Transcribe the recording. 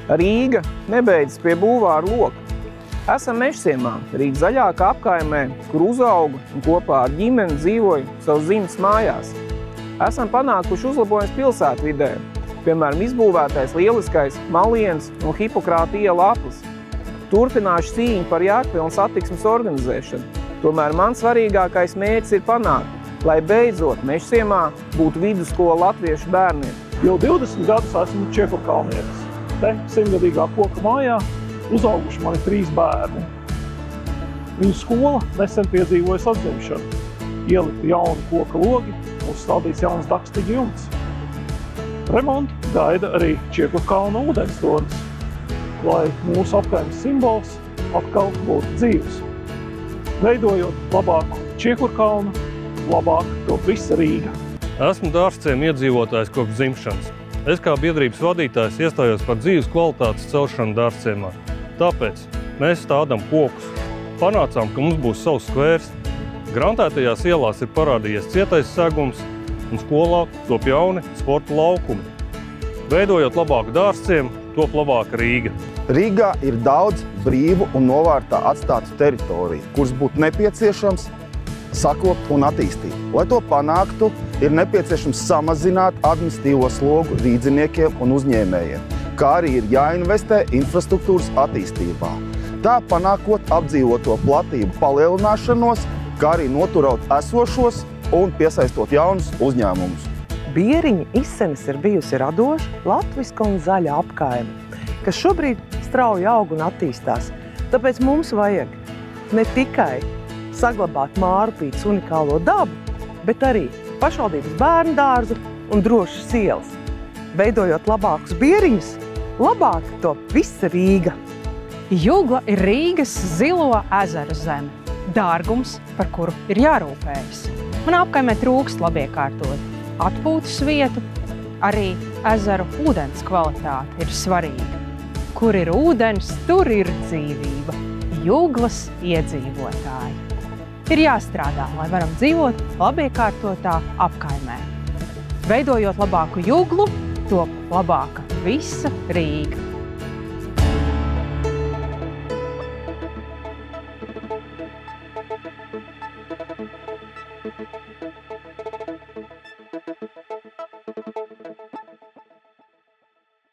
Rīga nebeidzas pie bulvāra loka. Esam Mežciemā, Rīgas zaļākā apkaimē, kur uzaugu un kopā ar ģimeni dzīvoju savas dzimtas mājās. Esam panākuši uzlabojums pilsētvidē, piemēram, izbūvētais lieliskais Malienas un Hipokrāta iela aplis. Turpināšu cīņu par jēgpilnu satiksmes organizēšanu. Tomēr man svarīgākais mērķis ir panākt, lai beidzot Mežciemā būtu vidusskola latviešu bērniem. Jau 20 gadus esmu čiekurkalnietis. Te 100-gadīgā koka mājā uzauguši mani 3 bērni. Viņu skola nesen piedzīvojas atzimšanu. Ielikti jauni koka logi, uzstādīts jauns dakstiņu jumts. Remontu gaida arī Čiekurkalna ūdenstornis, lai mūsu apkaimes simbols atkal būtu dzīves. Veidojot labāku Čiekurkalnu, labāk top visa Rīga. Esmu Dārzciema iedzīvotājs kopš dzimšanas. Es kā biedrības vadītājs iestājos par dzīves kvalitātes celšanu Dārzciemā. Tāpēc mēs stādām kokus. Panācām, ka mums būs savs skvērs. Grantētajās ielās ir parādījies cietais segums un skolā top jauni sporta laukumi. Veidojot labāku Dārzciemu, top labāka Rīga. Rīgā ir daudz brīvu un novārtā atstātu teritoriju, kuras būtu nepieciešams sakopt un attīstīt. Lai to panāktu, ir nepieciešams samazināt administratīvo slogu rīdziniekiem un uzņēmējiem, kā arī ir jāinvestē infrastruktūras attīstībā. Tā panākot apdzīvoto platību palielināšanos, kā arī noturot esošos un piesaistot jaunus uzņēmumus. Bieriņa izsenes ir bijusi radoša, latviska un zaļa apkaime, kas šobrīd strauji aug un attīstās. Tāpēc mums vajag ne tikai saglabāt Mārupītes unikālo dabu, bet arī pašvaldības bērnu dārzu un drošas ielas. Veidojot labākus bieriņus, labāk top visa Rīga. Jugla ir Rīgas zilo ezeru zeme, dārgums, par kuru ir jārūpējas. Man apkaimē trūkst labiekārtot atpūtas vietu, arī ezeru ūdens kvalitāte ir svarīga. Kur ir ūdens, tur ir dzīvība. Juglas iedzīvotāji. Ir jāstrādā, lai varam dzīvot labiekārtotā apkaimē. Veidojot labāku juglu, top labāka visa Rīga.